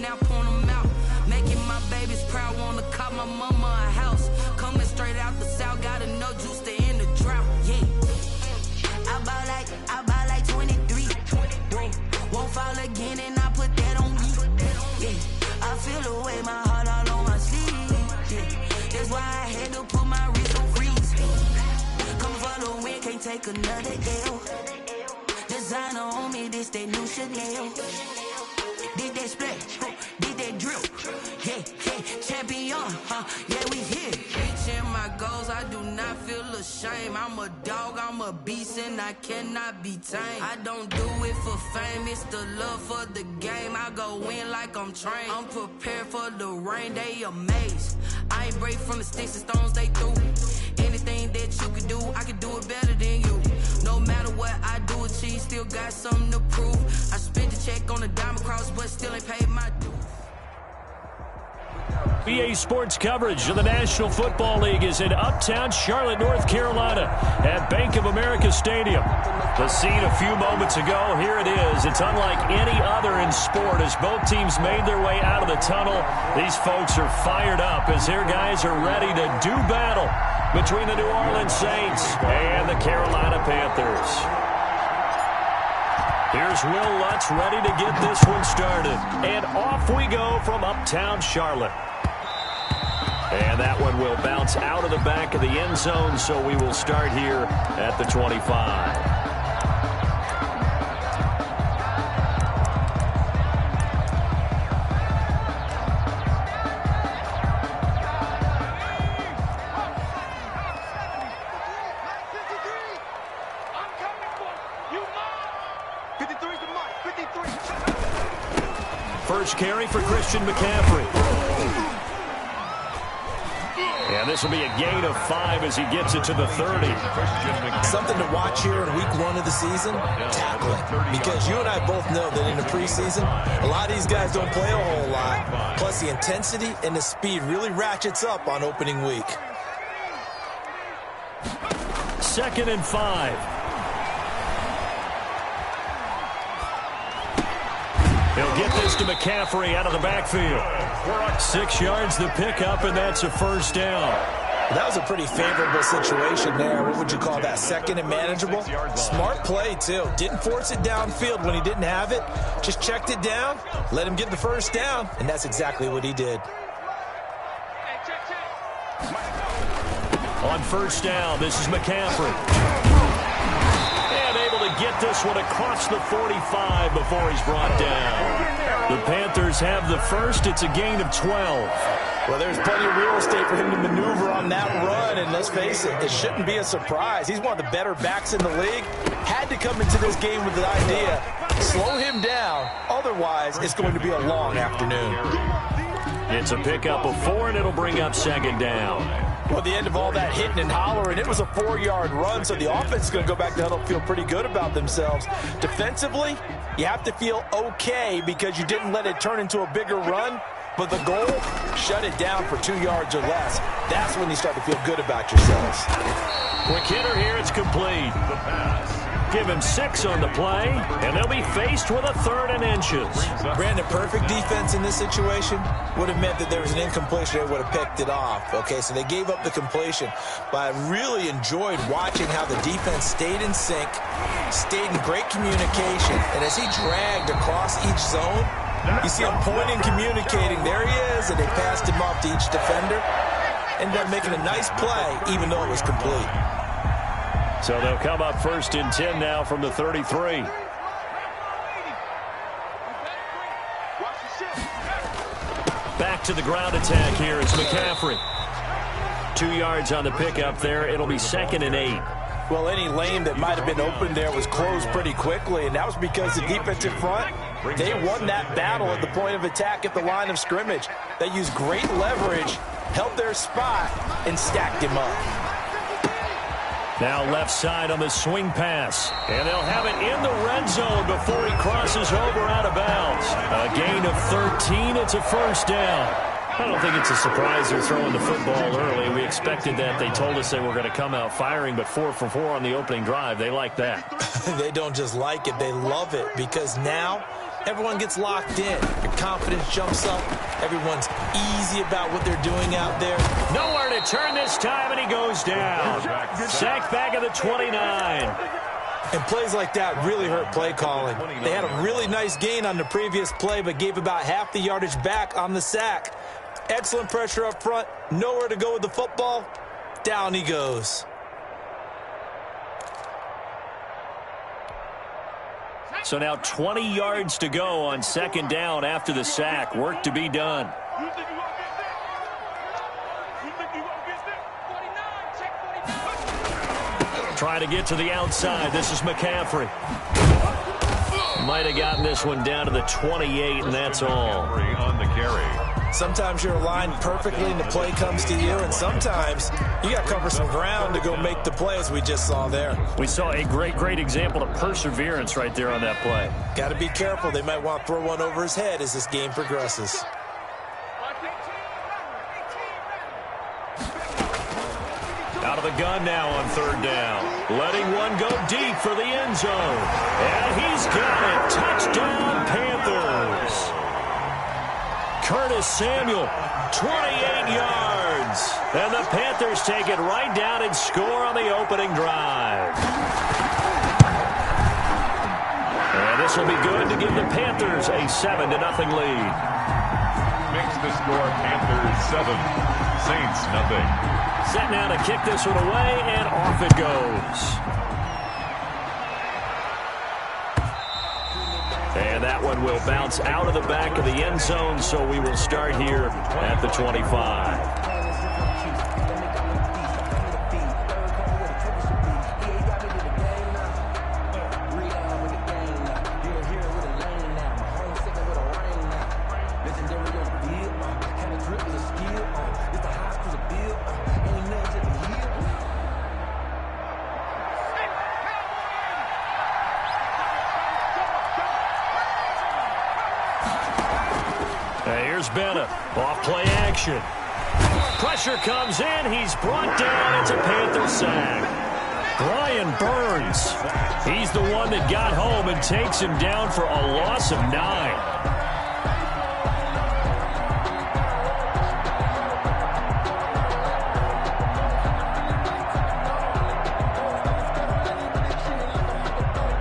now, point them out. Making my babies proud, wanna call my mama a house. Coming straight out the south, gotta know juice to end the drought. Yeah. I buy like 23. Whoa. Won't fall again and I put that on me. Yeah. I feel the way, my heart all on my sleeve. Yeah. That's why I had to put my wrist on freeze. Come for the win, can't take another L. Designer on me, this that new Chanel. Did that splash, did that drill. Yeah, champion, yeah, we here. Reaching my goals, I do not feel ashamed. I'm a dog, I'm a beast, and I cannot be tamed. I don't do it for fame, it's the love for the game. I go in like I'm trained. I'm prepared for the rain, they amazed. I ain't break from the sticks and stones they threw. Anything that you can do, I can do it better than you. No matter what I do, achieve, still got something to prove. I spent the check on the diamond cross, but still ain't paid my dues. BA Sports coverage of the National Football League is in uptown Charlotte, North Carolina at Bank of America Stadium. The scene a few moments ago, here it is. It's unlike any other in sport as both teams made their way out of the tunnel. These folks are fired up as their guys are ready to do battle between the New Orleans Saints and the Carolina Panthers. Here's Will Lutz ready to get this one started. And off we go from uptown Charlotte. And that one will bounce out of the back of the end zone, so we will start here at the 25. First carry for Christian McCaffrey. And this will be a gain of 5 as he gets it to the 30. Something to watch here in week 1 of the season, tackling. Because you and I both know that in the preseason, a lot of these guys don't play a whole lot. Plus the intensity and the speed really ratchets up on opening week. 2nd and 5. He'll get this to McCaffrey out of the backfield. 6 yards the pickup, and that's a first down. That was a pretty favorable situation there. What would you call that? 2nd and manageable? Smart play, too. Didn't force it downfield when he didn't have it. Just checked it down, let him get the first down, and that's exactly what he did. On first down, this is McCaffrey. And able to get this one across the 45 before he's brought down. The Panthers have the first. It's a gain of 12. Well, there's plenty of real estate for him to maneuver on that run, and let's face it, it shouldn't be a surprise. He's one of the better backs in the league. Had to come into this game with the idea, slow him down, otherwise it's going to be a long afternoon. It's a pickup of 4, and it'll bring up 2nd down. Well, at the end of all that hitting and hollering, it was a 4-yard run, so the offense is going to go back to huddle and feel pretty good about themselves. Defensively, you have to feel okay because you didn't let it turn into a bigger run, but the goal, shut it down for 2 yards or less. That's when you start to feel good about yourselves. Quick hitter here, it's complete. Give him 6 on the play, and they'll be faced with a 3rd and inches. Brandon, perfect defense in this situation would have meant that there was an incompletion. They would have picked it off. Okay, so they gave up the completion. But I really enjoyed watching how the defense stayed in sync, stayed in great communication. And as he dragged across each zone, you see him pointing, communicating. There he is, and they passed him off to each defender. Ended up making a nice play, even though it was complete. So they'll come up 1st and 10 now from the 33. Back to the ground attack here. It's McCaffrey. 2 yards on the pickup there. It'll be 2nd and 8. Well, any lane that might have been open there was closed pretty quickly, and that was because the defensive front, they won that battle at the point of attack at the line of scrimmage. They used great leverage, held their spot, and stacked him up. Now left side on the swing pass. And they'll have it in the red zone before he crosses over out of bounds. A gain of 13. It's a first down. I don't think it's a surprise they're throwing the football early. We expected that. They told us they were going to come out firing, but 4 for 4 on the opening drive. They like that. They don't just like it. They love it because now everyone gets locked in. Your confidence jumps up. Everyone's easy about what they're doing out there. Nowhere to turn this time, and he goes down. Sacked back at the 29. And plays like that really hurt play calling. They had a really nice gain on the previous play, but gave about half the yardage back on the sack. Excellent pressure up front. Nowhere to go with the football. Down he goes. So now 20 yards to go on second down after the sack. Work to be done. Trying to get to the outside. This is McCaffrey. Might have gotten this one down to the 28, and that's all. On the carry. Sometimes you're aligned perfectly and the play comes to you, and sometimes you got to cover some ground to go make the play, as we just saw there. We saw a great example of perseverance right there on that play. Got to be careful. They might want to throw one over his head as this game progresses. Out of the gun now on third down. Letting one go deep for the end zone. And he's got it. Touchdown, Panthers. Curtis Samuel, 28 yards. And the Panthers take it right down and score on the opening drive. And this will be good to give the Panthers a 7-0 lead. Makes the score Panthers 7, Saints nothing. Set now to kick this one away, and off it goes. And that one will bounce out of the back of the end zone, so we will start here at the 25. Bennett, off play action. Pressure comes in. He's brought down. It's a Panther sack. Brian Burns. He's the one that got home and takes him down for a loss of 9.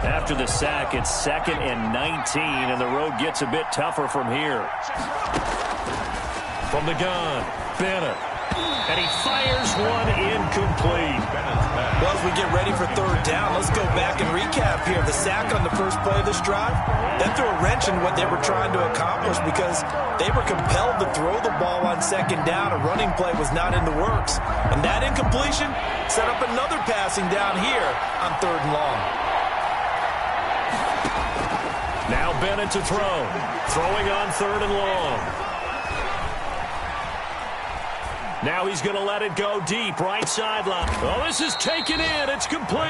After the sack, it's 2nd and 19, and the road gets a bit tougher from here. From the gun, Bennett. And he fires one incomplete. Well, as we get ready for third down, let's go back and recap here. The sack on the first play of this drive, that threw a wrench in what they were trying to accomplish because they were compelled to throw the ball on second down. A running play was not in the works. And that incompletion set up another passing down here on third and long. Now Bennett to throw. Throwing on third and long. Now he's going to let it go deep, right sideline. Oh, this is taken in. It's complete.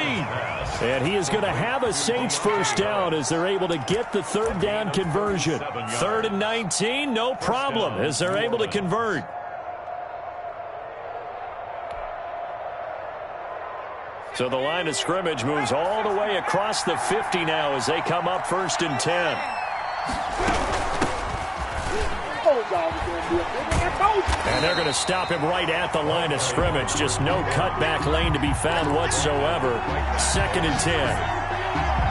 And he is going to have a Saints first down as they're able to get the third down conversion. 3rd and 19, no problem as they're able to convert. So the line of scrimmage moves all the way across the 50 now as they come up 1st and 10. And they're going to stop him right at the line of scrimmage. Just no cutback lane to be found whatsoever. 2nd and 10.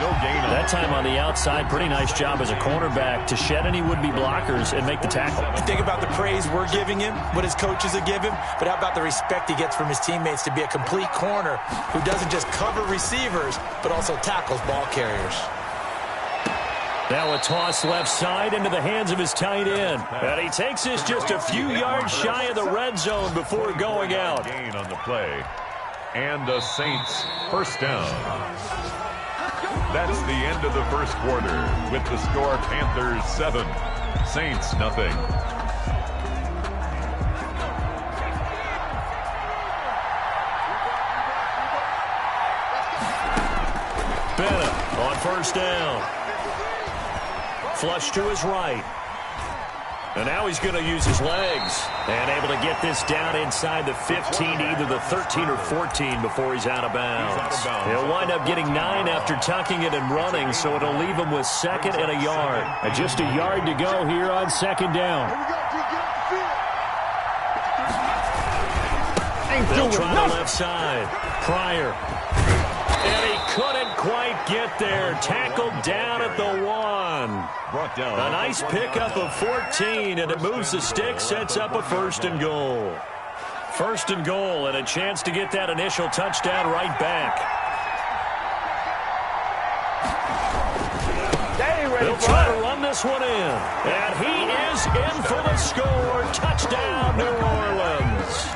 No gain on that time on the outside. Pretty nice job as a cornerback to shed any would-be blockers and make the tackle. You think about the praise we're giving him, what his coaches have given him, but how about the respect he gets from his teammates to be a complete corner who doesn't just cover receivers, but also tackles ball carriers. Now a toss left side into the hands of his tight end. And he takes this just a few yards shy of the red zone before going out. Gain on the play. And the Saints first down. That's the end of the first quarter with the score Panthers 7, Saints nothing. Bennett on first down. Flush to his right. And now he's going to use his legs. And able to get this down inside the 15, either the 13 or 14 before he's out of bounds. He'll wind up getting 9 after tucking it and running, so it'll leave him with 2nd and a yard. And just a yard to go here on 2nd down. They'll try the left side. Pryor. And he couldn't quite get there. Tackled down at the 1. A nice pickup of 14, and it moves the stick, sets up a 1st and goal. 1st and goal, and a chance to get that initial touchdown right back. They'll try to run this one in. And he is in for the score. Touchdown, New Orleans.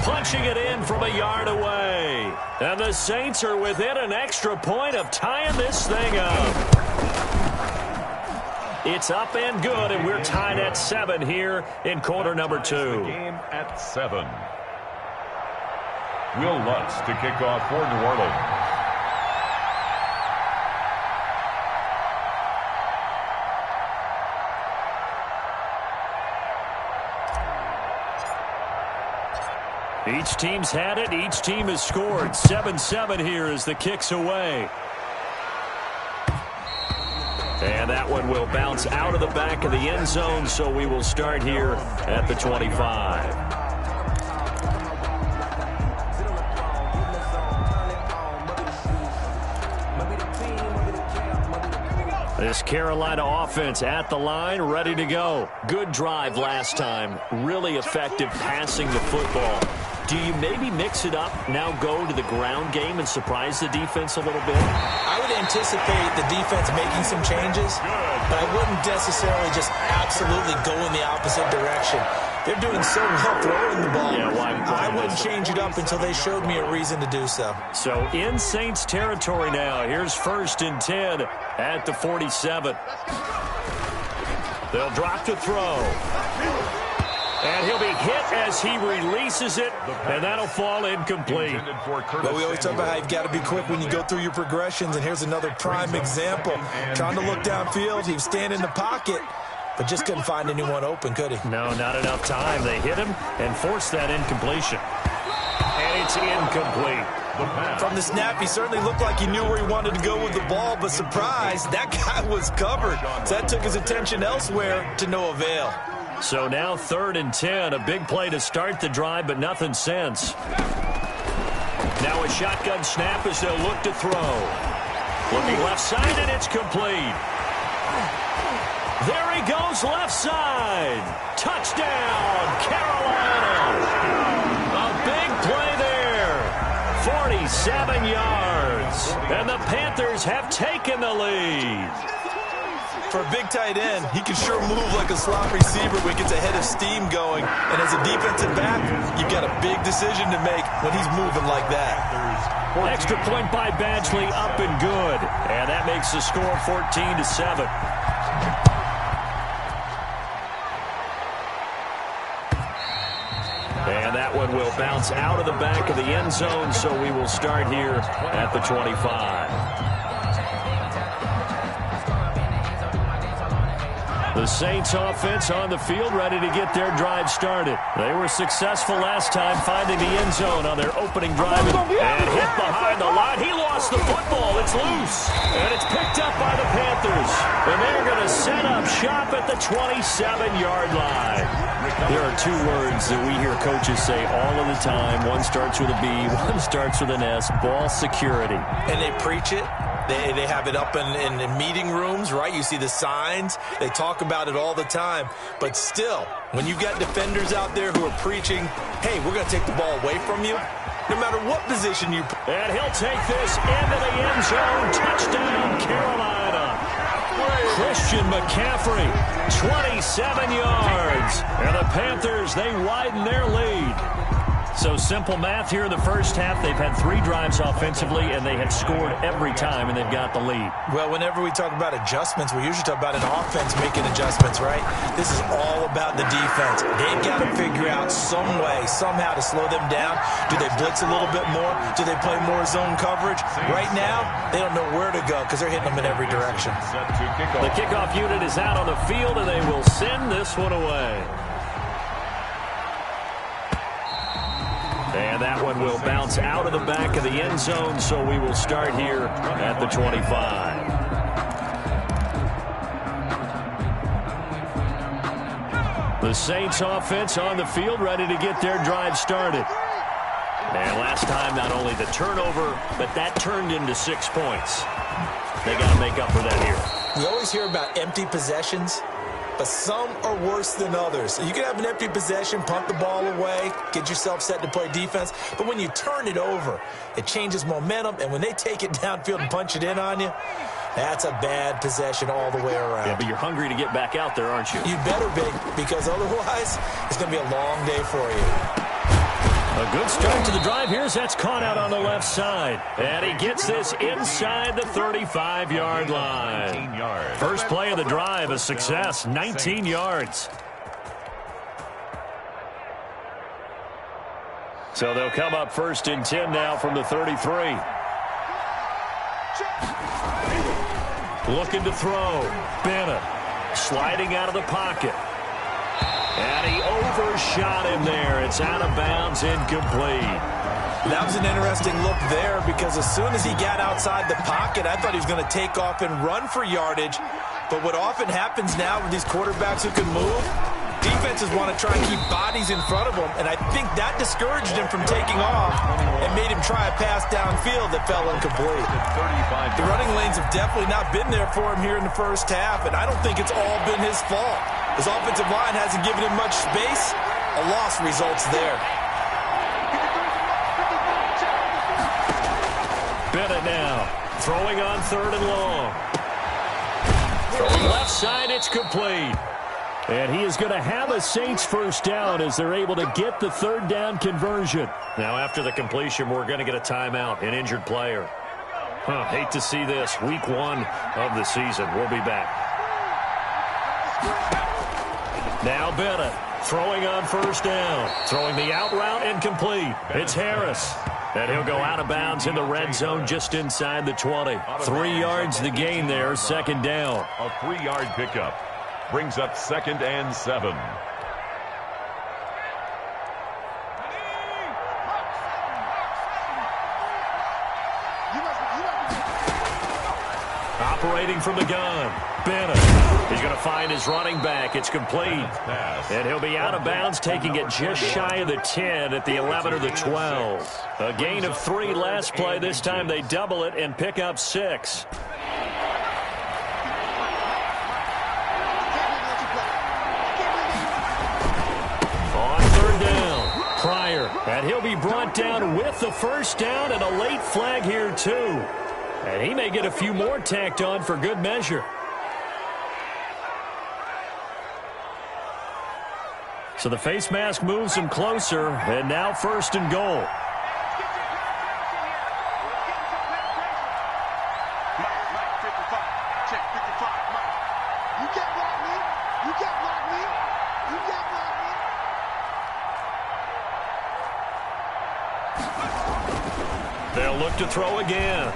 Punching it in from a yard away. And the Saints are within an extra point of tying this thing up. It's up and good, and we're tied at 7 here in quarter number 2. The game at 7. Will Lutz to kick off for New Orleans. Each team's had it. Each team has scored. 7-7 here as the kick's away. And that one will bounce out of the back of the end zone, so we will start here at the 25. This Carolina offense at the line, ready to go. Good drive last time. Really effective passing the football. Do you maybe mix it up, now go to the ground game and surprise the defense a little bit? I would anticipate the defense making some changes, but I wouldn't necessarily just absolutely go in the opposite direction. They're doing so well throwing the ball. Yeah, I wouldn't change it up until they showed me a reason to do so. So in Saints territory now. Here's 1st and 10 at the 47. They'll drop to throw. And he'll be hit as he releases it, and that'll fall incomplete. But we always talk about how you've got to be quick when you go through your progressions, and here's another prime example. Trying to look downfield, he was standing in the pocket, but just couldn't find anyone open, could he? No, not enough time. They hit him and forced that incompletion. And it's incomplete. From the snap, he certainly looked like he knew where he wanted to go with the ball, but surprise, that guy was covered. So that took his attention elsewhere to no avail. So now 3rd and 10, a big play to start the drive, but nothing since. Now a shotgun snap as they'll look to throw. Looking left side, and it's complete. There he goes left side. Touchdown, Carolina. A big play there. 47 yards. And the Panthers have taken the lead. For a big tight end, he can sure move like a slot receiver when he gets a head of steam going. And as a defensive back, you've got a big decision to make when he's moving like that. Extra point by Badgley, up and good. And that makes the score 14-7. And that one will bounce out of the back of the end zone, so we will start here at the 25. The Saints offense on the field, ready to get their drive started. They were successful last time finding the end zone on their opening drive and hit behind the line. He lost the football. It's loose. And it's picked up by the Panthers. And they're going to set up shop at the 27-yard line. There are 2 words that we hear coaches say all of the time. One starts with a B, one starts with an S, ball security. And they preach it. They have it up in meeting rooms, right? You see the signs. They talk about it all the time. But still, when you've got defenders out there who are preaching, hey, we're going to take the ball away from you, no matter what position you put. And he'll take this into the end zone. Touchdown, Carolina. Christian McCaffrey, 27 yards. And the Panthers, they widen their lead. So simple math here in the first half. They've had 3 drives offensively, and they have scored every time, and they've got the lead. Well, whenever we talk about adjustments, we usually talk about an offense making adjustments, right? This is all about the defense. They've got to figure out some way, somehow to slow them down. Do they blitz a little bit more? Do they play more zone coverage? Right now, they don't know where to go because they're hitting them in every direction. The kickoff unit is out on the field, and they will send this one away. And that one will bounce out of the back of the end zone, so we will start here at the 25. The Saints offense on the field, ready to get their drive started. And last time, not only the turnover, but that turned into 6 points. They got to make up for that here. We always hear about empty possessions, but some are worse than others. You can have an empty possession, punt the ball away, get yourself set to play defense, but when you turn it over, it changes momentum, and when they take it downfield and punch it in on you, that's a bad possession all the way around. Yeah, but you're hungry to get back out there, aren't you? You better be, because otherwise, it's going to be a long day for you. A good start to the drive here as that's caught out on the left side. And he gets this inside the 35-yard line. First play of the drive, a success, 19 yards. So they'll come up 1st and 10 now from the 33. Looking to throw. Bennett sliding out of the pocket. And he overshot him there. It's out of bounds, incomplete. That was an interesting look there because as soon as he got outside the pocket, I thought he was going to take off and run for yardage. But what often happens now with these quarterbacks who can move, defenses want to try and keep bodies in front of them, and I think that discouraged him from taking off and made him try a pass downfield that fell incomplete. The running lanes have definitely not been there for him here in the first half, and I don't think it's all been his fault. His offensive line hasn't given him much space. A loss results there. Bennett now throwing on 3rd and long. Throwing left side, it's complete. And he is going to have a Saints first down as they're able to get the 3rd down conversion. Now after the completion, we're going to get a timeout, an injured player. Hate to see this. Week 1 of the season. We'll be back. Now Bennett throwing on 1st down. Throwing the out route incomplete. It's Harris. And he'll go out of bounds in the red zone just inside the 20. 3 yards the gain there, 2nd down. A 3-yard pickup brings up 2nd and 7. Operating from the gun, Bennett. He's going to find his running back. It's complete. And he'll be out of bounds, taking it just shy of the 10 at the 11 or the 12. A gain of 3 last play. This time they double it and pick up 6. On 3rd down, Pryor. And he'll be brought down with the first down and a late flag here too. And he may get a few more tacked on for good measure. So the face mask moves him closer, and now 1st and goal. They'll look to throw again.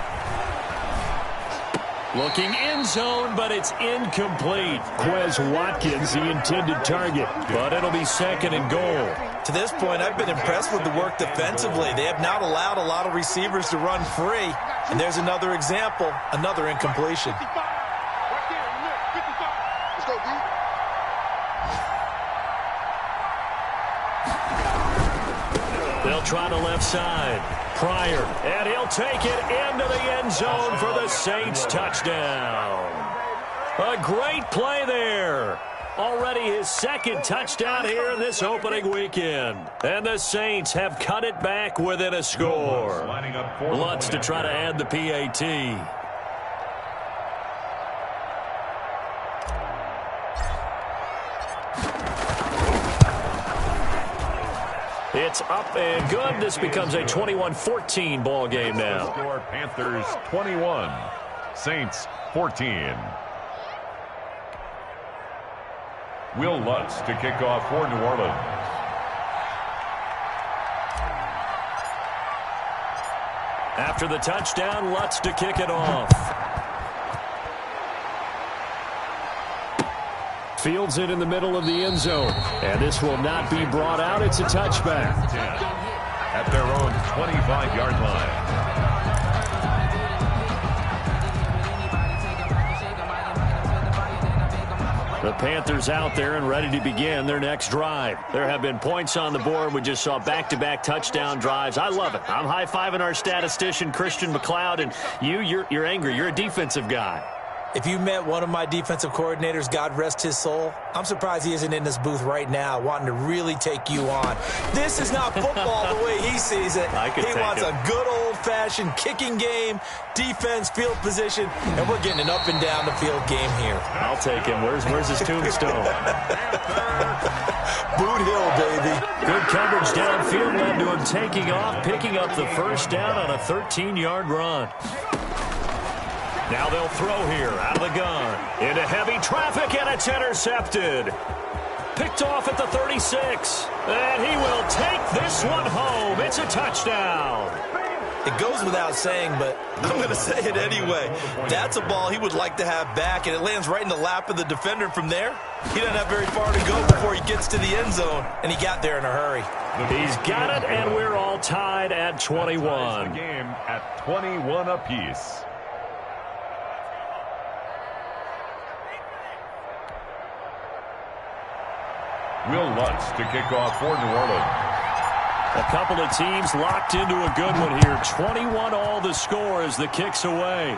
Looking end zone, but it's incomplete. Quez Watkins, the intended target, but it'll be 2nd and goal. To this point, I've been impressed with the work defensively. They have not allowed a lot of receivers to run free. And there's another example, another incompletion. They'll try the left side. Pryor, and he'll take it into the end zone for the Saints touchdown. A great play there. Already his 2nd touchdown here in this opening weekend. And the Saints have cut it back within a score. Lutz to try to add the PAT. It's up and good. This becomes a 21-14 ball game now. Score Panthers 21, Saints 14. Will Lutz to kick off for New Orleans. After the touchdown, Lutz to kick it off. Fields it in the middle of the end zone. And this will not be brought out. It's a touchback. At their own 25-yard line. The Panthers out there and ready to begin their next drive. There have been points on the board. We just saw back-to-back touchdown drives. I love it. I'm high-fiving our statistician, Christian McLeod, and you're angry. You're a defensive guy. If you met one of my defensive coordinators, God rest his soul, I'm surprised he isn't in this booth right now wanting to really take you on. This is not football the way he sees it. He wants a good old-fashioned kicking game, defense, field position, and we're getting an up-and-down the field game here. I'll take him. Where's his tombstone? Boot Hill, baby. Good coverage downfield led to him taking off, picking up the first down on a 13-yard run. Now they'll throw here out of the gun. Into heavy traffic, and it's intercepted. Picked off at the 36. And he will take this one home. It's a touchdown. It goes without saying, but I'm going to say it anyway. That's a ball he would like to have back, and it lands right in the lap of the defender from there. He doesn't have very far to go before he gets to the end zone, and he got there in a hurry. He's got it, and we're all tied at 21. The game at 21 apiece. Will Lutz to kick off for New Orleans. A couple of teams locked into a good one here. 21 all the score as the kick's away.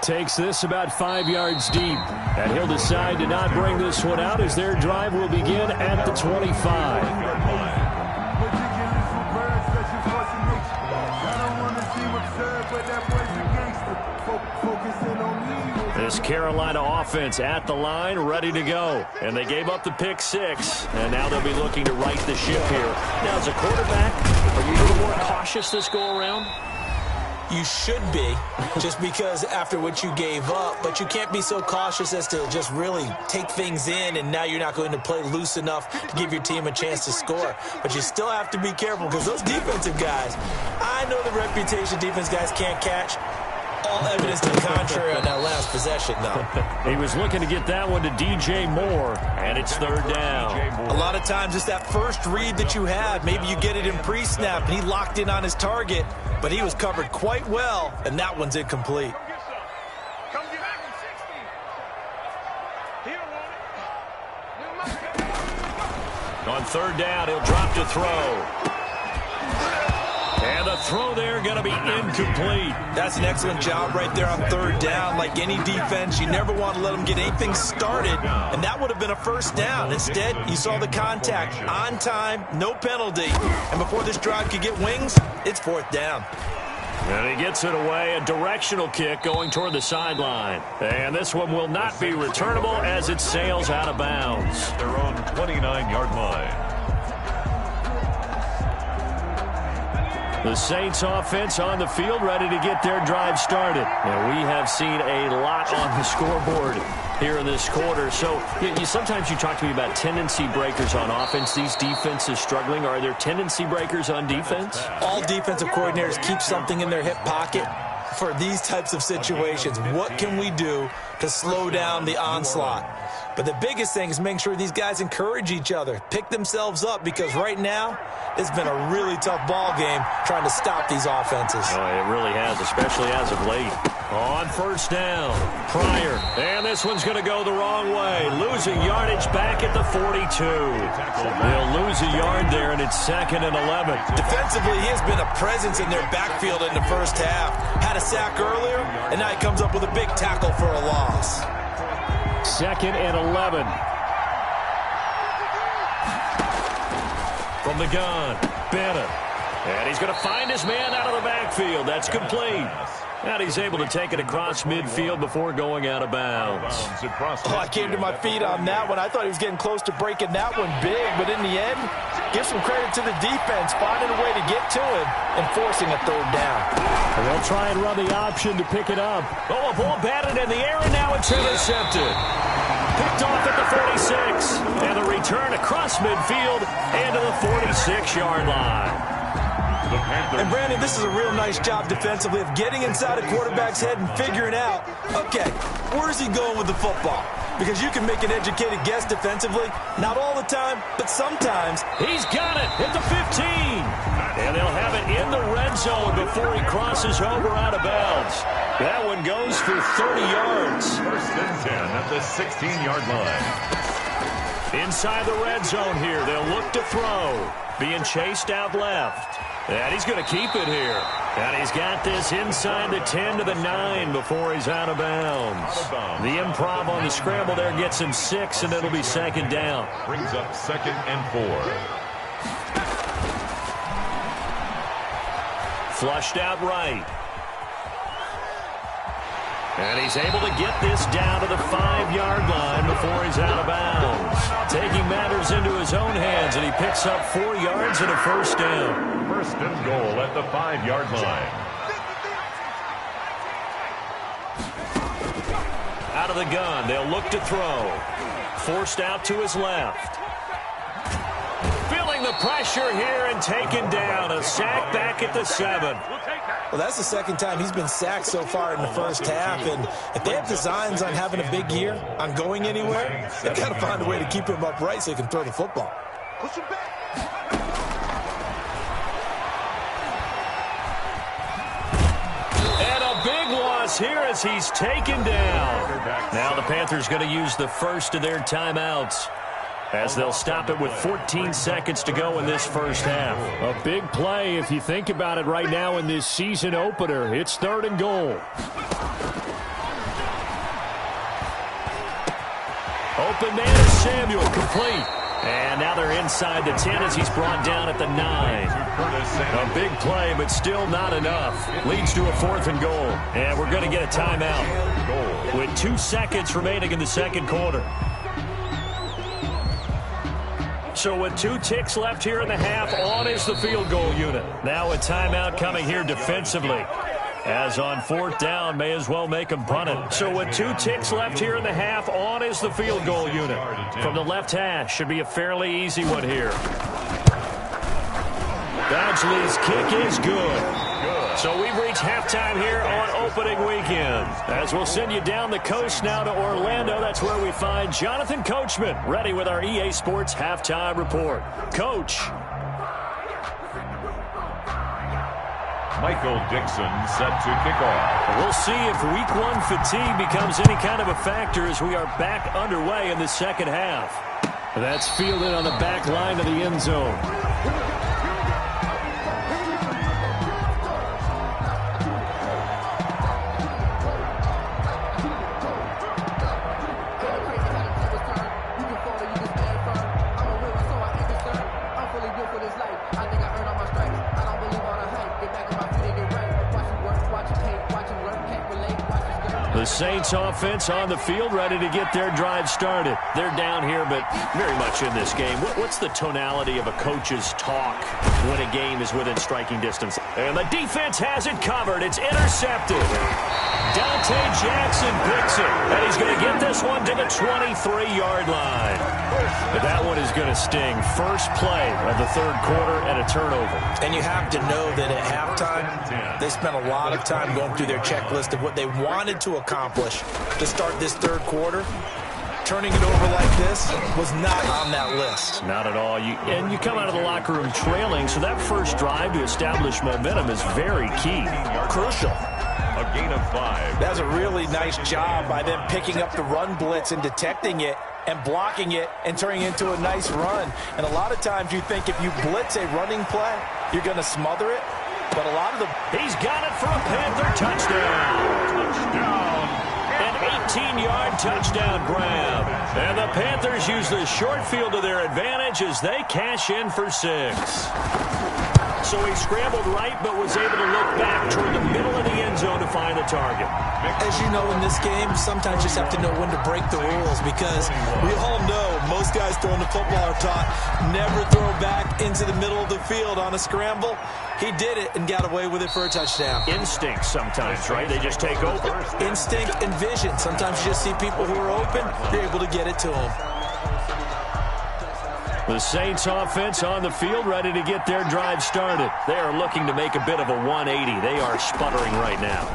Takes this about 5 yards deep. And he'll decide to not bring this one out as their drive will begin at the 25. This Carolina offense at the line, ready to go. And they gave up the pick six, and now they'll be looking to right the ship here. Now, as a quarterback, are you a little more cautious this go-around? You should be, just because after what you gave up, but you can't be so cautious as to just really take things in, and now you're not going to play loose enough to give your team a chance to score. But you still have to be careful because those defensive guys, I know the reputation defense guys can't catch. All evidence to the contrary on that last possession, though. He was looking to get that one to DJ Moore, and it's third down. A lot of times it's that first read that you have. Maybe you get it in pre-snap, and he locked in on his target, but he was covered quite well, and that one's incomplete. On third down, he'll drop to throw. And the throw there going to be incomplete. That's an excellent job right there on third down. Like any defense, you never want to let them get anything started, and that would have been a first down. Instead, you saw the contact on time, no penalty. And before this drive could get wings, it's fourth down. And he gets it away, a directional kick going toward the sideline. And this one will not be returnable as it sails out of bounds. Their own 29-yard line. The Saints offense on the field ready to get their drive started. And we have seen a lot on the scoreboard here in this quarter. So sometimes you talk to me about tendency breakers on offense. These defenses struggling. Are there tendency breakers on defense? All defensive coordinators keep something in their hip pocket for these types of situations. What can we do to slow down the onslaught? But the biggest thing is making sure these guys encourage each other, pick themselves up, because right now it's been a really tough ball game trying to stop these offenses. Oh, it really has, especially as of late. On first down, Pryor, and this one's going to go the wrong way. Losing yardage back at the 42. They'll lose a yard there, and it's 2nd and 11. Defensively, he has been a presence in their backfield in the first half. Had a sack earlier, and now he comes up with a big tackle for a loss. 2nd and 11. From the gun, Bennett. And he's going to find his man out of the backfield. That's complete. And he's able to take it across midfield before going out of bounds. Oh, I came to my feet on that one. I thought he was getting close to breaking that one big, but in the end, give some credit to the defense, finding a way to get to him and forcing a third down. And they'll try and run the option to pick it up. Oh, a ball batted in the air, and now it's intercepted. Picked off at the 46. And the return across midfield and to the 46-yard line. And, Brandon, this is a real nice job defensively of getting inside a quarterback's head and figuring out, okay, where's he going with the football? Because you can make an educated guess defensively. Not all the time, but sometimes. He's got it at the 15. And they'll have it in the red zone before he crosses over out of bounds. That one goes for 30 yards. First and 10 at the 16-yard line. Inside the red zone here, they'll look to throw. Being chased out left. And he's going to keep it here. And he's got this inside the 10 to the 9 before he's out of bounds. The improv on the scramble there gets him 6, and it'll be second down. Brings up 2nd and 4. Flushed out right. And he's able to get this down to the 5-yard line before he's out of bounds. Taking matters into his own hands, and he picks up 4 yards and a first down. First and goal at the 5-yard line. Out of the gun, they'll look to throw. Forced out to his left. Feeling the pressure here and taken down. A sack back at the 7. Well, that's the second time he's been sacked so far in the first half, and if they have designs on having a big year, on going anywhere, they've got to find a way to keep him upright so he can throw the football. Push him back. And a big loss here as he's taken down. Now the Panthers going to use the first of their timeouts, as they'll stop it with 14 seconds to go in this first half. A big play if you think about it right now in this season opener. It's 3rd and goal. Open man is Samuel, complete. And now they're inside the 10 as he's brought down at the 9. A big play, but still not enough. Leads to a 4th and goal. And we're going to get a timeout with 2 seconds remaining in the second quarter. So with 2 ticks left here in the half, on is the field goal unit. Now a timeout coming here defensively. As on 4th down, may as well make him punt it. So with 2 ticks left here in the half, on is the field goal unit. From the left hash, should be a fairly easy one here. Badgley's kick is good. So we've reached halftime here on opening weekend. As we'll send you down the coast now to Orlando, that's where we find Jonathan Coachman, ready with our EA Sports Halftime Report. Coach. Michael Dixon set to kick off. We'll see if week 1 fatigue becomes any kind of a factor as we are back underway in the second half. That's fielded on the back line of the end zone. The Saints offense on the field, ready to get their drive started. They're down here, but very much in this game. What's the tonality of a coach's talk when a game is within striking distance? And the defense has it covered. It's intercepted. Dante Jackson picks it, and he's going to get this one to the 23-yard line. But that one is going to sting. First play of the third quarter and a turnover. And you have to know that at halftime, they spent a lot of time going through their checklist of what they wanted to accomplish to start this third quarter. Turning it over like this was not on that list. Not at all. And you come out of the locker room trailing, so that first drive to establish momentum is very key. Crucial. A gain of 5. That was a really nice job by them picking up the run blitz and detecting it and blocking it and turning it into a nice run. And a lot of times you think if you blitz a running play, you're going to smother it. But a lot of the... He's got it for a Panther touchdown. Touchdown. An 18-yard touchdown grab. And the Panthers use the short field to their advantage as they cash in for 6. So he scrambled right, but was able to look back toward the middle of the end zone to find the target. As you know, in this game, sometimes you just have to know when to break the rules, because we all know most guys throwing the football are taught never throw back into the middle of the field on a scramble. He did it and got away with it for a touchdown. Instinct sometimes, right? They just take over. Instinct and vision. Sometimes you just see people who are open, you're able to get it to them. The Saints offense on the field, ready to get their drive started. They are looking to make a bit of a 180. They are sputtering right now.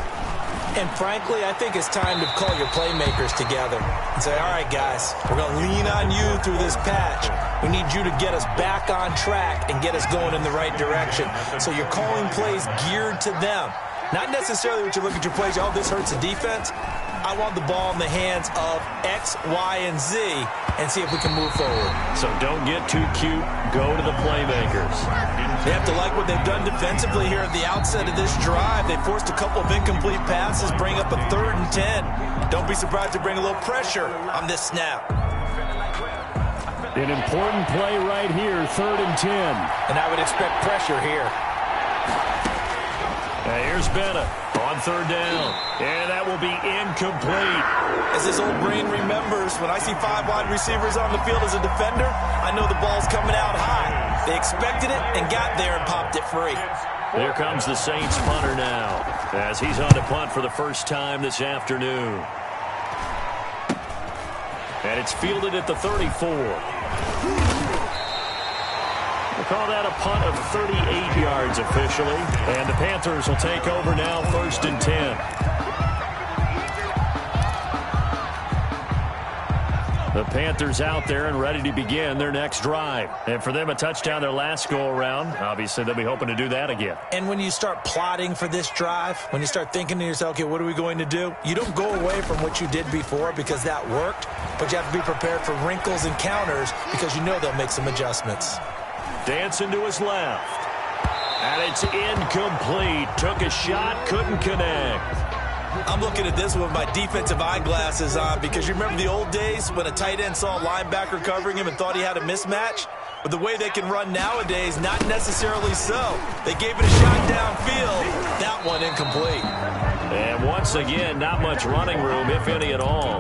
And frankly, I think it's time to call your playmakers together and say, all right, guys, we're going to lean on you through this patch. We need you to get us back on track and get us going in the right direction. So you're calling plays geared to them. Not necessarily what you look at your plays, oh, this hurts the defense. I want the ball in the hands of X, Y, and Z and see if we can move forward. So don't get too cute. Go to the playmakers. They have to like what they've done defensively here at the outset of this drive. They forced a couple of incomplete passes, bring up a 3rd and 10. Don't be surprised to bring a little pressure on this snap. An important play right here, 3rd and 10. And I would expect pressure here. Here's Bennett on 3rd down. And that will be incomplete. As this old brain remembers, when I see 5 wide receivers on the field as a defender, I know the ball's coming out high. They expected it and got there and popped it free. Here comes the Saints punter now, as he's on to punt for the first time this afternoon. And it's fielded at the 34. We'll call that a punt of 38 yards officially. And the Panthers will take over now, 1st and 10. The Panthers out there and ready to begin their next drive. And for them, a touchdown their last go-around. Obviously, they'll be hoping to do that again. And when you start plotting for this drive, when you start thinking to yourself, okay, what are we going to do? You don't go away from what you did before because that worked, but you have to be prepared for wrinkles and counters because you know they'll make some adjustments. Dancing to his left. And it's incomplete. Took a shot, couldn't connect. I'm looking at this with my defensive eyeglasses on because you remember the old days when a tight end saw a linebacker covering him and thought he had a mismatch? But the way they can run nowadays, not necessarily so. They gave it a shot downfield. That one incomplete. And once again, not much running room, if any at all.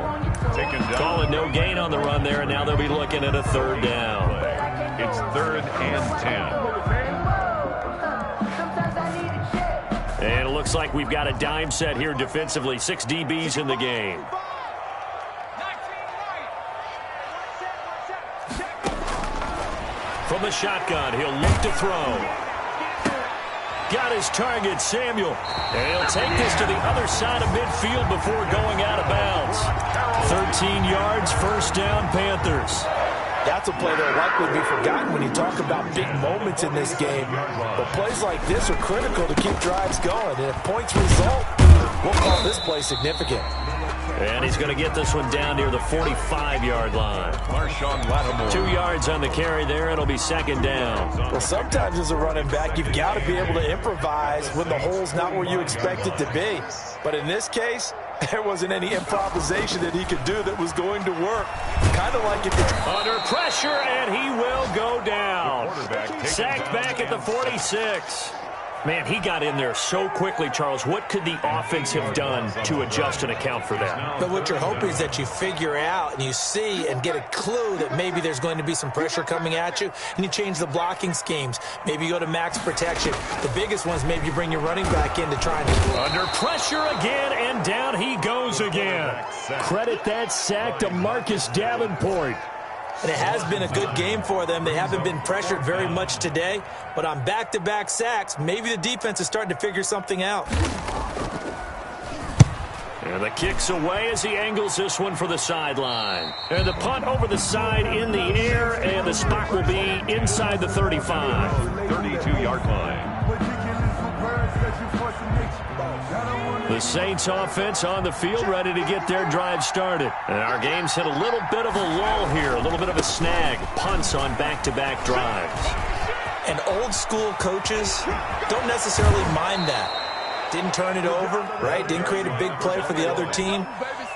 Calling no gain on the run there, and now they'll be looking at a 3rd down. It's 3rd and 10. And it looks like we've got a dime set here defensively. 6 DBs in the game. From the shotgun, he'll look to throw. Got his target, Samuel. And he'll take this to the other side of midfield before going out of bounds. 13 yards, 1st down, Panthers. That's a play that will likely be forgotten when you talk about big moments in this game. But plays like this are critical to keep drives going. And if points result, we'll call this play significant. And he's going to get this one down near the 45-yard line. 2 yards on the carry there. It'll be 2nd down. Well, sometimes as a running back, you've got to be able to improvise when the hole's not where you expect it to be. But in this case, there wasn't any improvisation that he could do that was going to work. Kind of like it. Under pressure, and he will go down. Sacked back at the 46. Man, he got in there so quickly, Charles. What could the offense have done to adjust and account for that? But what you're hoping is that you figure out and you see and get a clue that maybe there's going to be some pressure coming at you, and you change the blocking schemes. Maybe you go to max protection. The biggest ones, maybe you bring your running back in to try and... Under pressure again, and down he goes again. Credit that sack to Marcus Davenport. And it has been a good game for them. They haven't been pressured very much today. But on back-to-back sacks, maybe the defense is starting to figure something out. And the kick's away as he angles this one for the sideline. And the punt over the side in the air, and the spot will be inside the 35. 32-yard line. The Saints offense on the field ready to get their drive started. And our game's hit a little bit of a lull here, a little bit of a snag. Punts on back-to-back drives. And old-school coaches don't necessarily mind that. Didn't turn it over, right? Didn't create a big play for the other team.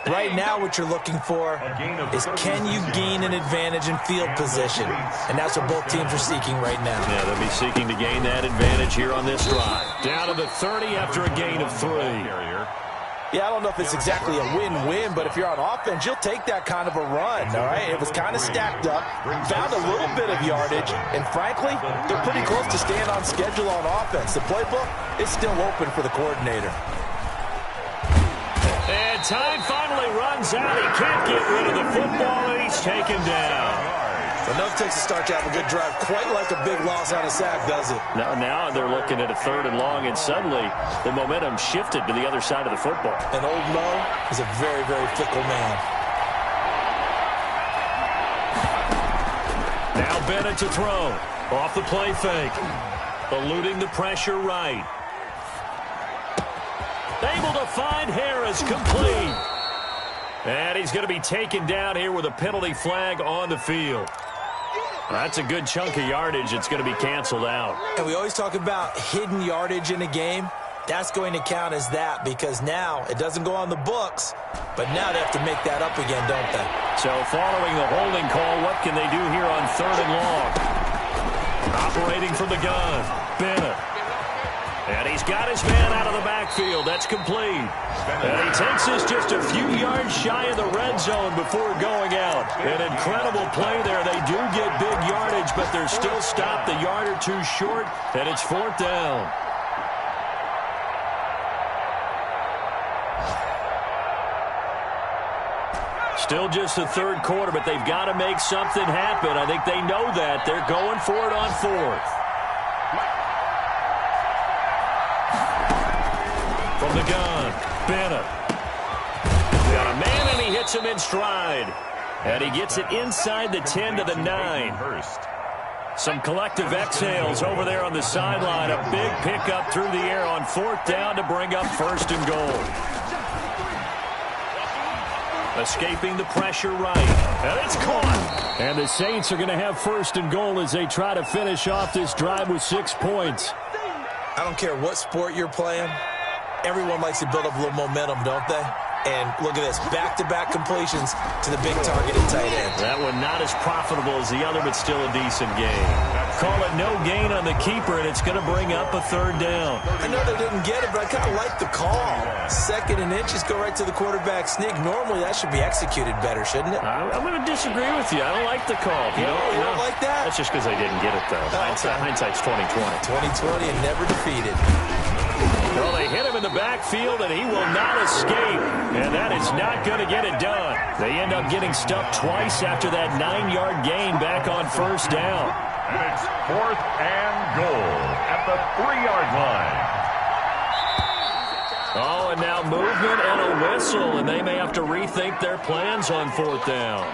Right now what you're looking for is can you gain an advantage in field position? And that's what both teams are seeking right now. Yeah, they'll be seeking to gain that advantage here on this drive. Down to the 30 after a gain of 3. Yeah, I don't know if it's exactly a win-win, but if you're on offense, you'll take that kind of a run, all right? It was kind of stacked up, found a little bit of yardage, and frankly, they're pretty close to staying on schedule on offense. The playbook is still open for the coordinator. And time finally runs out. He can't get rid of the football, and he's taken down. Enough takes to start to have a good drive, quite like a big loss on a sack, does it? Now they're looking at a 3rd and long, and suddenly the momentum shifted to the other side of the football. And old Mo is a very, very fickle man. Now Bennett to throw. Off the play fake. Eluding the pressure right. Able to find Harris, complete. And he's going to be taken down here with a penalty flag on the field. That's a good chunk of yardage. It's going to be canceled out. And we always talk about hidden yardage in a game. That's going to count as that because now it doesn't go on the books, but now they have to make that up again, don't they? So following the holding call, what can they do here on 3rd and long? Operating from the gun, Bennett. And he's got his man out of the backfield. That's complete. And he takes us just a few yards shy of the red zone before going out. An incredible play there. They do get big yardage, but they're still stopped a yard or two short, and it's 4th down. Still just the 3rd quarter, but they've got to make something happen. I think they know that. They're going for it on 4th. From the gun, Bennett. Got a man, and he hits him in stride. And he gets it inside the 10 to the 9. Some collective exhales over there on the sideline. A big pickup through the air on 4th down to bring up 1st and goal. Escaping the pressure right. And it's caught. And the Saints are going to have 1st and goal as they try to finish off this drive with 6 points. I don't care what sport you're playing. Everyone likes to build up a little momentum, don't they? And look at this, back-to-back completions to the big targeted tight end. That one not as profitable as the other, but still a decent gain. Call it no gain on the keeper, and it's going to bring up a 3rd down. I know they didn't get it, but I kind of like the call. 2nd and inches, go right to the quarterback sneak. Normally, that should be executed better, shouldn't it? I'm going to disagree with you. I don't like the call. You don't like that? That's just because they didn't get it, though. Hindsight's 20/20. 20/20 and never defeated. Well, they hit him in the backfield, and he will not escape. And that is not going to get it done. They end up getting stuffed twice after that 9-yard gain back on 1st down. And it's 4th and goal at the 3-yard line. Oh, and now movement and a whistle, and they may have to rethink their plans on 4th down.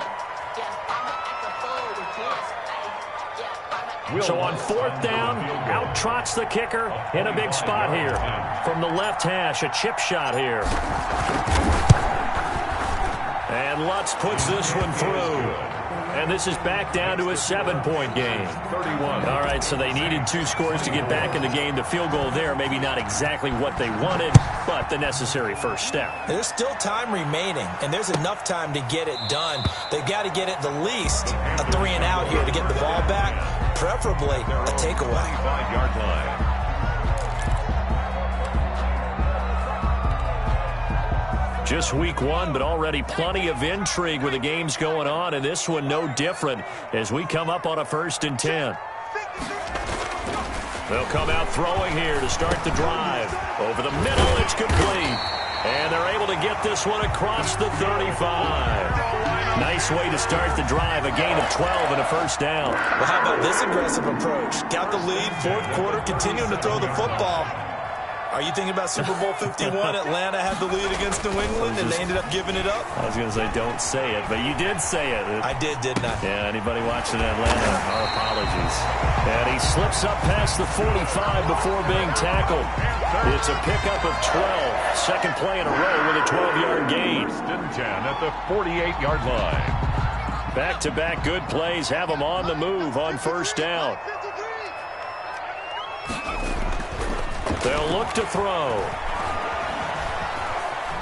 So on 4th down, out trots the kicker in a big spot here. From the left hash, a chip shot here. And Lutz puts this one through. And this is back down to a 7-point game. 31. All right, so they needed 2 scores to get back in the game. The field goal there, maybe not exactly what they wanted, but the necessary first step. There's still time remaining, and there's enough time to get it done. They've got to get at the least a 3 and out here to get the ball back, preferably a takeaway. 5-yard line. Just week 1, but already plenty of intrigue with the games going on, and this one no different as we come up on a 1st and 10. They'll come out throwing here to start the drive. Over the middle, it's complete. And they're able to get this one across the 35. Nice way to start the drive, a gain of 12 and a 1st down. Well, how about this aggressive approach? Got the lead, 4th quarter, continuing to throw the football. Are you thinking about Super Bowl 51? Atlanta had the lead against New England, and they ended up giving it up? I was going to say, don't say it, but you did say it. I did, didn't I? Yeah, anybody watching Atlanta, our apologies. And he slips up past the 45 before being tackled. It's a pickup of 12. Second play in a row with a 12-yard gain. 1st and 10 at the 48-yard line. Back-to-back good plays have them on the move on 1st down. They'll look to throw.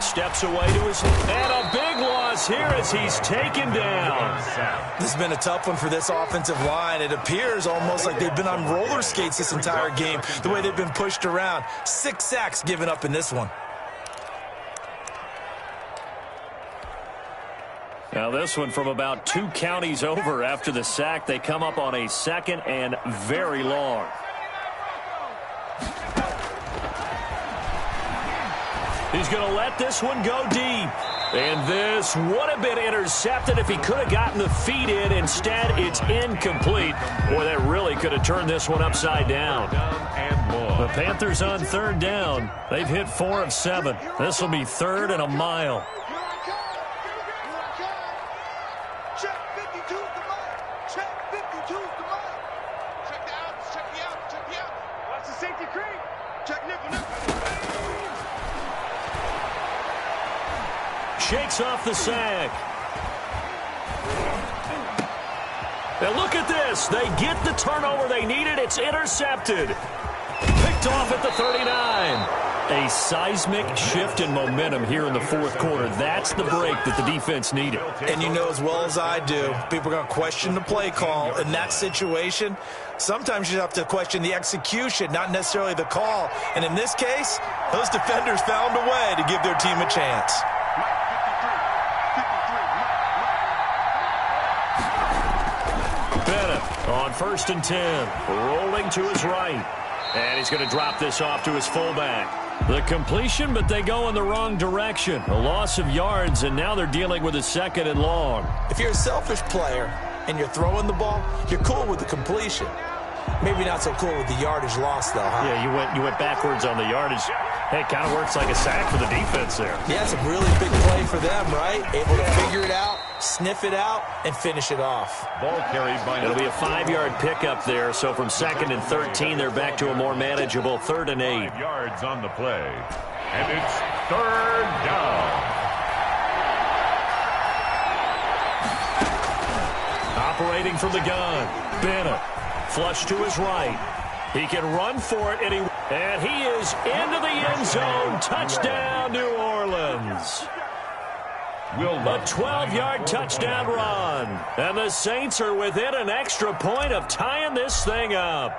steps away to his... And a big loss here as he's taken down. This has been a tough one for this offensive line. It appears almost like they've been on roller skates this entire game, the way they've been pushed around. 6 sacks given up in this one. Now this one from about 2 counties over after the sack. They come up on a 2nd and very long. He's going to let this one go deep. And this would have been intercepted if he could have gotten the feet in. Instead, it's incomplete. Boy, that really could have turned this one upside down. The Panthers on 3rd down. They've hit 4 of 7. This will be 3rd and a mile. Shakes off the sack. Now look at this. They get the turnover they needed. It's intercepted. Picked off at the 39. A seismic shift in momentum here in the 4th quarter. That's the break that the defense needed. And you know as well as I do, people are going to question the play call in that situation. Sometimes you have to question the execution, not necessarily the call. And in this case, those defenders found a way to give their team a chance. On 1st and 10, rolling to his right. And he's going to drop this off to his fullback. The completion, but they go in the wrong direction. A loss of yards, and now they're dealing with a 2nd and long. If you're a selfish player and you're throwing the ball, you're cool with the completion. Maybe not so cool with the yardage loss, though, huh? Yeah, you went backwards on the yardage. Hey, it kind of works like a sack for the defense there. Yeah, it's a really big play for them, right? Able to figure it out, sniff it out, and finish it off. Ball carried by... It'll be a 5-yard pickup there, so from 2nd and 13, they're back to a more manageable 3rd and 8. 5 yards on the play, and it's 3rd down. Operating from the gun, Bennett. Flush to his right. He can run for it, and he is into the end zone. Touchdown, New Orleans. A 12-yard touchdown run. And the Saints are within an extra point of tying this thing up.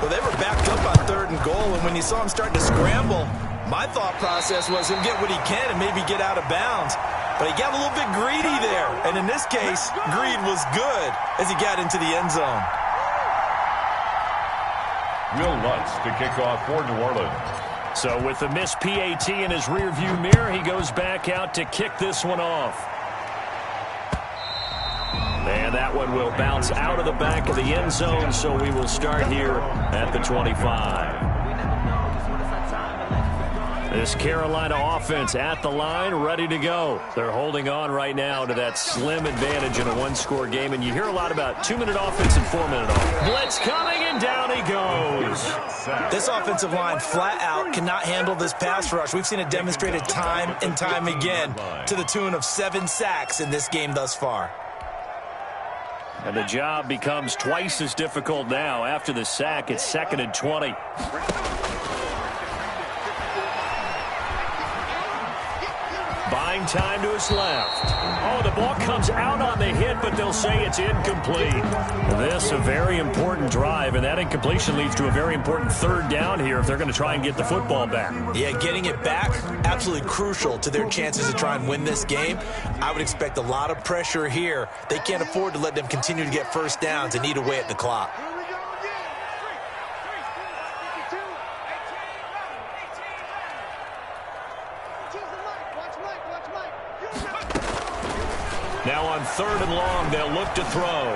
Well, they were backed up on 3rd and goal, and when you saw him starting to scramble, my thought process was him get what he can and maybe get out of bounds. But he got a little bit greedy there. And in this case, greed was good as he got into the end zone. Will Lutz to kick off for New Orleans. So with the missed PAT in his rearview mirror, he goes back out to kick this one off. And that one will bounce out of the back of the end zone, so we will start here at the 25. This Carolina offense at the line, ready to go. They're holding on right now to that slim advantage in a 1-score game, and you hear a lot about 2-minute offense and 4-minute offense. Blitz coming, and down he goes. This offensive line flat out cannot handle this pass rush. We've seen it demonstrated time and time again to the tune of 7 sacks in this game thus far. And the job becomes twice as difficult now. After the sack, it's 2nd and 20. Buying time to his left. Oh, the ball comes out on the hit, but they'll say it's incomplete. This a very important drive, and that incompletion leads to a very important 3rd down here if they're going to try and get the football back. Yeah, getting it back, absolutely crucial to their chances to try and win this game. I would expect a lot of pressure here. They can't afford to let them continue to get first downs and eat away at the clock. Now on 3rd and long, they'll look to throw.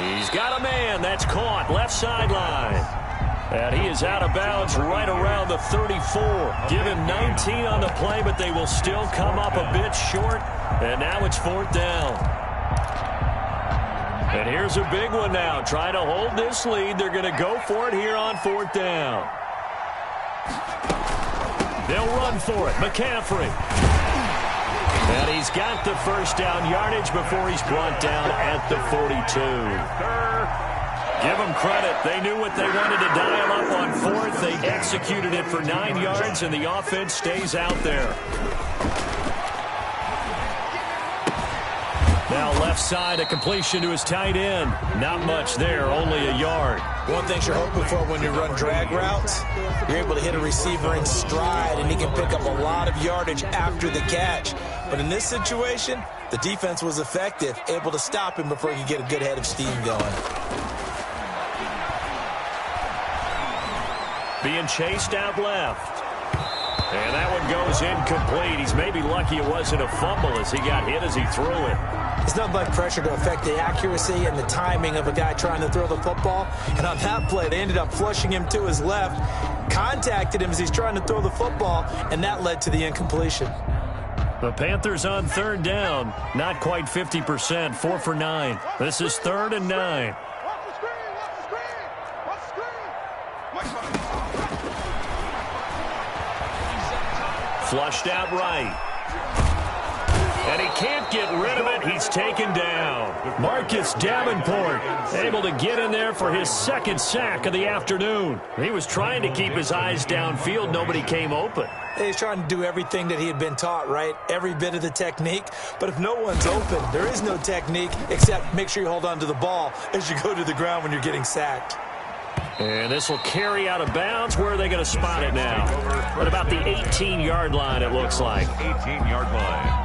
He's got a man. That's caught. Left sideline. And he is out of bounds right around the 34. Give him 19 on the play, but they will still come up a bit short. And now it's 4th down. And here's a big one now. Trying to hold this lead. They're going to go for it here on 4th down. They'll run for it. McCaffrey. And he's got the first down yardage before he's brought down at the 42. Give them credit. They knew what they wanted to dial up on fourth. They executed it for 9 yards, and the offense stays out there. Now left side, a completion to his tight end. Not much there, only a yard. One thing you're hoping for when you run drag routes, you're able to hit a receiver in stride, and he can pick up a lot of yardage after the catch. But in this situation, the defense was effective, able to stop him before he could get a good head of steam going. Being chased out left. And that one goes incomplete. He's maybe lucky it wasn't a fumble as he got hit as he threw it. It's not like pressure to affect the accuracy and the timing of a guy trying to throw the football. And on that play, they ended up flushing him to his left, contacted him as he's trying to throw the football, and that led to the incompletion. The Panthers on third down. Not quite 50%, 4 for 9. This is 3rd and 9. Flushed out right. And he can't get rid of it. He's taken down. Marcus Davenport able to get in there for his second sack of the afternoon. He was trying to keep his eyes downfield. Nobody came open. He's trying to do everything that he had been taught, right? Every bit of the technique. But if no one's open, there is no technique except make sure you hold on to the ball as you go to the ground when you're getting sacked. And this will carry out of bounds. Where are they going to spot it now? At about the 18-yard line, it looks like. 18-yard line.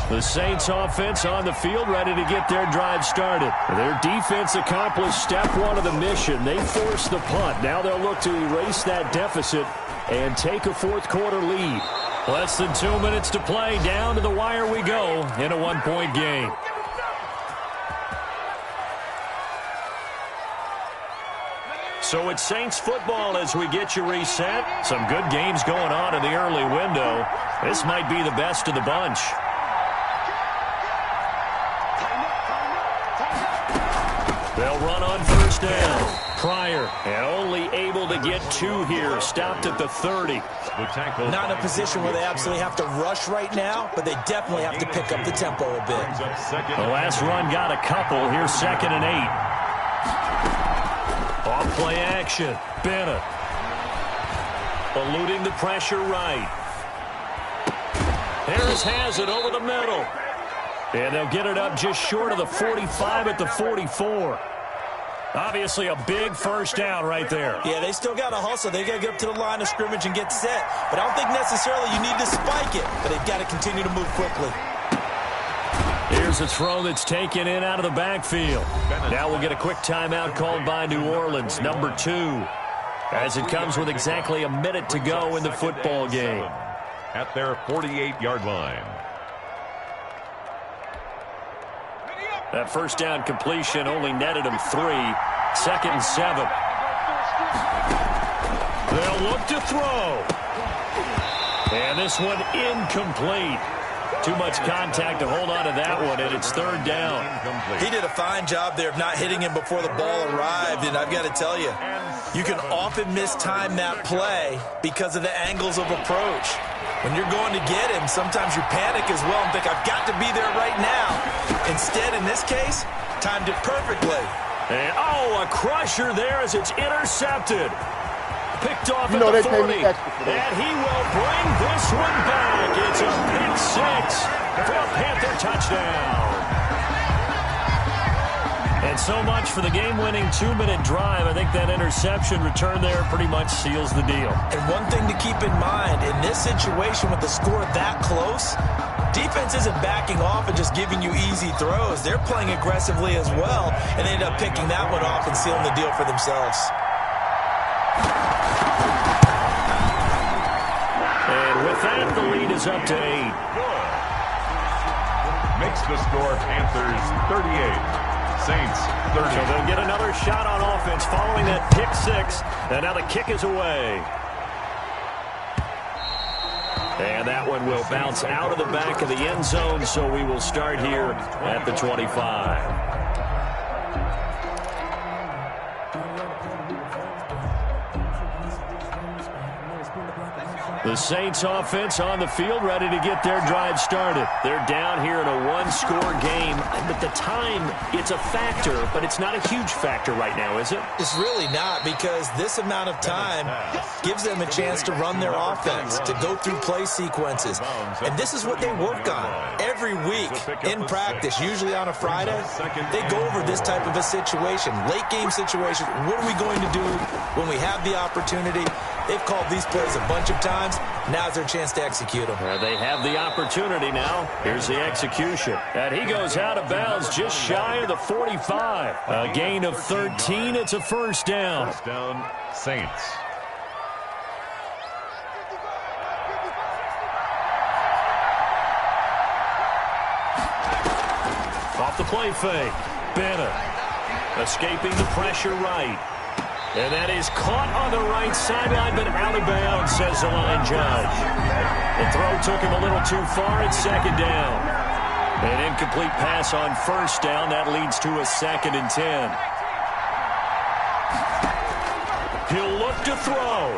The Saints offense on the field, ready to get their drive started. Their defense accomplished step one of the mission. They forced the punt. Now they'll look to erase that deficit and take a fourth-quarter lead. Less than 2 minutes to play. Down to the wire we go in a one-point game. So it's Saints football as we get you reset. Some good games going on in the early window. This might be the best of the bunch. They'll run on first down. Pryor, and only able to get 2 here. Stopped at the 30. Not in a position where they absolutely have to rush right now, but they definitely have to pick up the tempo a bit. The last run got a couple. Here's 2nd and 8. Off play action. Bennett. Eluding the pressure right. Harris has it over the middle. And they'll get it up just short of the 45 at the 44. Obviously a big first down right there. Yeah, they still got to hustle. They got to get up to the line of scrimmage and get set. But I don't think necessarily you need to spike it. But they've got to continue to move quickly. Here's a throw that's taken in out of the backfield. Now we'll get a quick timeout called by New Orleans, number 2. As it comes with exactly a minute to go in the football game. At their 48-yard line. That first down completion only netted him 3. 2nd and 7. They'll look to throw. And this one incomplete. Too much contact to hold on to that one, and it's 3rd down. He did a fine job there of not hitting him before the ball arrived, and I've got to tell you, you can often mistime that play because of the angles of approach. When you're going to get him, sometimes you panic as well and think, I've got to be there right now. Instead, in this case, timed it perfectly. And, a crusher there as it's intercepted. Picked off at the 40. And he will bring this one back. It's a pick 6 for a Panther touchdown. And so much for the game-winning 2-minute drive. I think that interception return there pretty much seals the deal. And one thing to keep in mind, in this situation with the score that close, defense isn't backing off and just giving you easy throws. They're playing aggressively as well, and they end up picking that one off and sealing the deal for themselves. And with that, the lead is up to 8. Makes the score Panthers 38. Saints 30. So they'll get another shot on offense following that pick 6. And now the kick is away. And that one will bounce out of the back of the end zone, so we will start here at the 25. The Saints offense on the field, ready to get their drive started. They're down here in a one-score game. But the time, it's a factor, but it's not a huge factor right now, is it? It's really not, because this amount of time gives them a chance to run their offense, to go through play sequences. And this is what they work on every week in practice, usually on a Friday. They go over this type of a situation, late-game situation. What are we going to do when we have the opportunity? They've called these plays a bunch of times. Now's their chance to execute them. They have the opportunity now. Here's the execution. And he goes out of bounds just shy of the 45. A gain of 13. It's a first down. First down, Saints. Off the play fake. Bennett escaping the pressure right. And that is caught on the right sideline, but out of bounds, says the line judge. The throw took him a little too far. It's second down. An incomplete pass on first down. That leads to a 2nd and 10. He'll look to throw.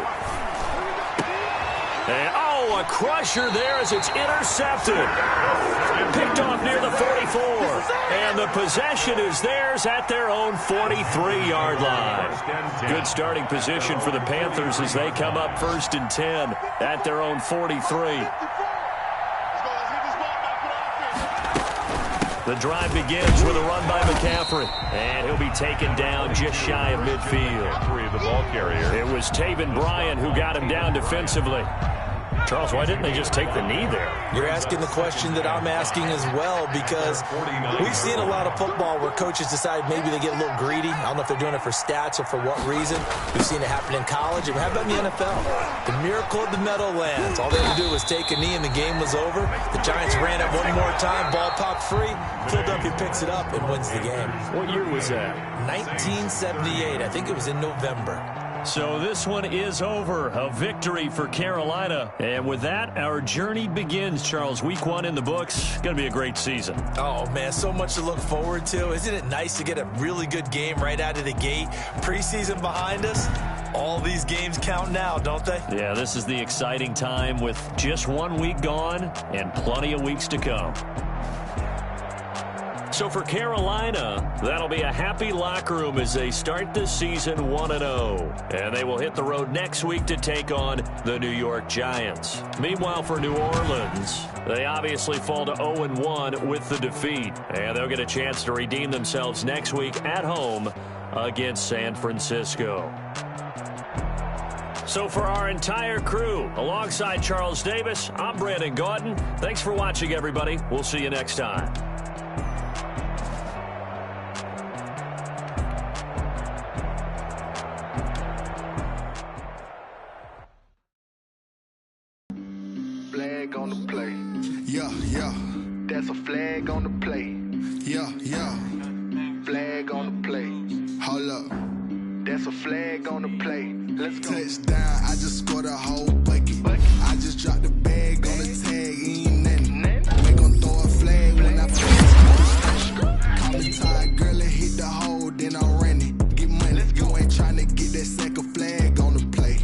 And, a crusher there as it's intercepted. Picked off near the 44. And the possession is theirs at their own 43-yard line. Good starting position for the Panthers as they come up 1st and 10 at their own 43. The drive begins with a run by McCaffrey. And he'll be taken down just shy of midfield. The ball carrier. It was Taven Bryan who got him down defensively. Charles, why didn't they just take the knee there? You're asking the question that I'm asking as well, because we've seen a lot of football where coaches decide maybe they get a little greedy. I don't know if they're doing it for stats or for what reason. We've seen it happen in college. And how about in the NFL? The miracle of the Meadowlands. All they had to do was take a knee and the game was over. The Giants ran it one more time. Ball popped free. Philadelphia picks it up and wins the game. What year was that? 1978. I think it was in November. So this one is over. A victory for Carolina. And with that, our journey begins, Charles. Week 1 in the books. Going to be a great season. Oh, man, so much to look forward to. Isn't it nice to get a really good game right out of the gate? Preseason behind us. All these games count now, don't they? Yeah, this is the exciting time with just 1 week gone and plenty of weeks to come. So for Carolina, that'll be a happy locker room as they start this season 1-0. And they will hit the road next week to take on the New York Giants. Meanwhile, for New Orleans, they obviously fall to 0-1 with the defeat. And they'll get a chance to redeem themselves next week at home against San Francisco. So for our entire crew, alongside Charles Davis, I'm Brandon Gaudin. Thanks for watching, everybody. We'll see you next time. Flag on the play. Yeah, yeah. That's a flag on the play. Yeah, yeah. Flag on the play. Hold up. That's a flag on the play. Let's go. Touchdown, I just scored a whole bucket. I just dropped the bag on the tag, ain't nothing. Make them throw a flag when I pass. Call me tired, girl, and hit the hole, then I'm running. Get money, you ain't trying to get that second flag on the play.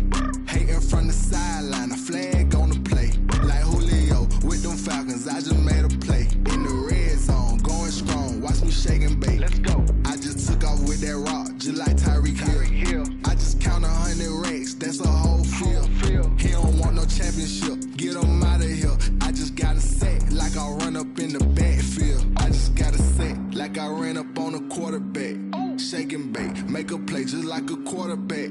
Hating from the sideline, a flag on the play. Like Julio with them Falcons, I just made a play. In the red zone, going strong, watch me shake and bake. Let's go. I just took off with that rock, just like Tyreek Hill. I just count 100 racks, that's a whole field. He don't want no championship, get him out of here. I just got a set, like I run up in the backfield. I just got a set, like I ran up on a quarterback. Shake and bake, make a play just like a quarterback.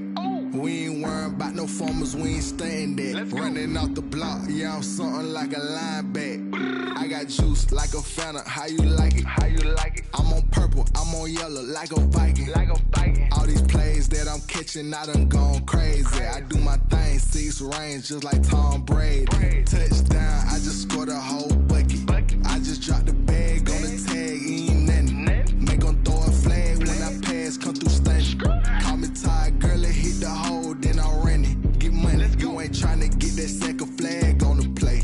We ain't worrying about no formers, we ain't staying there. Running off the block, yeah, I'm something like a lineback. I got juice like a Fanta, how you like it? How you like it? I'm on purple, I'm on yellow, like a Viking. Like a Viking. All these plays that I'm catching, I done gone crazy. I do my thing, 6 range, just like Tom Brady. Touchdown, I just scored a whole bucket. I just dropped the bag on the tag, ain't nothing. Make them throw a flag when I pass, come through stunning. Call me tired, girl, and hit the hole, then I'm running. Get money, you ain't trying to get that second flag on the play.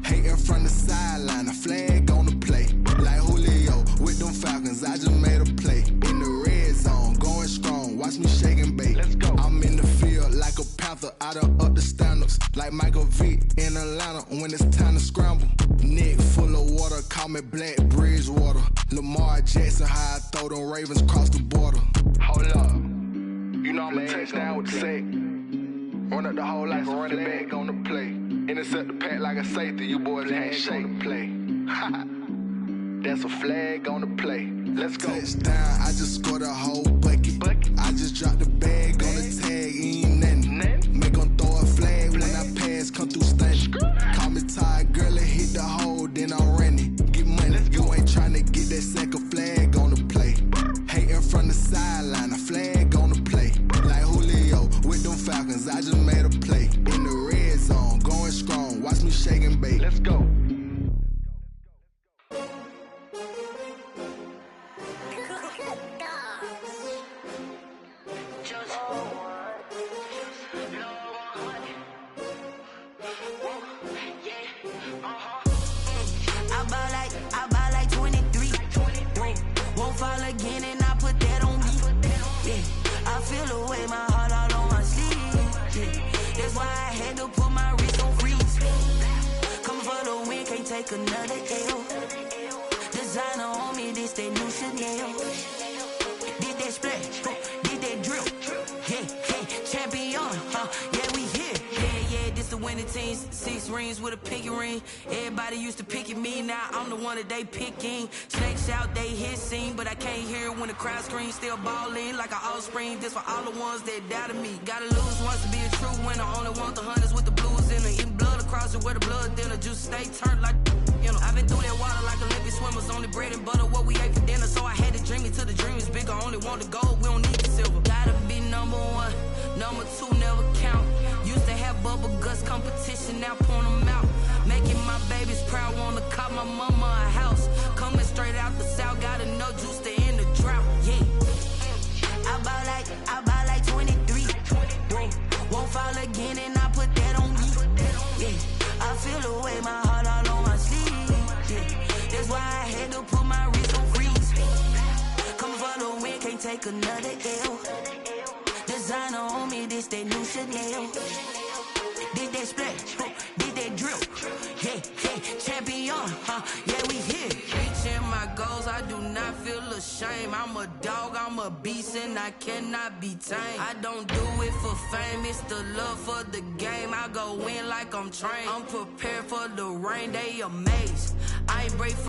Hating from the sideline, a flag on the play. Like Julio with them Falcons, I just made a play. In the red zone, going strong, watch me shake and bake. I'm in the field like a Panther, I done up the standard. Williams, like Michael Vick in Atlanta when it's time to scramble. Neck full of water, call me Black Bridgewater. Lamar Jackson, how I throw them Ravens cross the border. Hold up, you know I'm a touchdown with the sack. Run up the hole like a running back on the play. Intercept the pack like a safety, you boys ain't shake the play. That's a flag on the play. Let's go. Touchdown, I just scored a whole bucket. I just dropped the bag on the tag, ain't nothing. Make them throw a flag when I pass, come through stunning. Call me tired, girl, and hit the hole, then I'm running. Get money, you ain't trying to get that second flag on the play. Hating from the sideline, a flag on the play. Like Julio with them Falcons, I just made a play. In the red zone, going strong, watch me shake and bake. Let's go. I buy like 23. Won't fall again and I put that on me. Yeah, I feel the way, my heart all on my sleeve. Yeah, that's why I had to put my wrist on freeze. Coming for the win, can't take another L. Designer on me, this that new Chanel. Did that splash, did that drill. Yeah, champion, yeah, we here. Yeah, this the winning team. 6 rings with a pinky ring. Everybody used to pick at me, now I'm the one that they picking. Snakes out, they hit scene, but I can't hear it when the crowd screams. Still ballin' like an offspring. This for all the ones that doubted me. Gotta lose once to be a true winner. Only want the hunters with the blues in it. Eating blood across it where the blood dinner. Juice stay turned like, you know. I've been through that water like Olympic swimmers. Only bread and butter, what we ate for dinner. So I had to dream it till the dream is bigger. Only want the gold, we don't need the silver. Gotta be number 1, number 2 never count. Used to have bubble guts competition, now point them out. Making my babies proud, wanna cop my mama a house. Coming straight out the south, gotta know juice to end the drought. Yeah, I buy like 23. Won't fall again and I put that on me. Yeah, I feel the way, my heart all on my sleeve. Yeah, that's why I had to put my wrist on freeze. Coming for the win, can't take another L. Designer on me, this that new Chanel. Did that splash, did that drill. Yeah, champion, yeah, we here. Reaching my goals, I do not feel ashamed. I'm a dog, I'm a beast, and I cannot be tamed. I don't do it for fame, it's the love for the game. I go in like I'm trained. I'm prepared for the rain, they amazed. I ain't break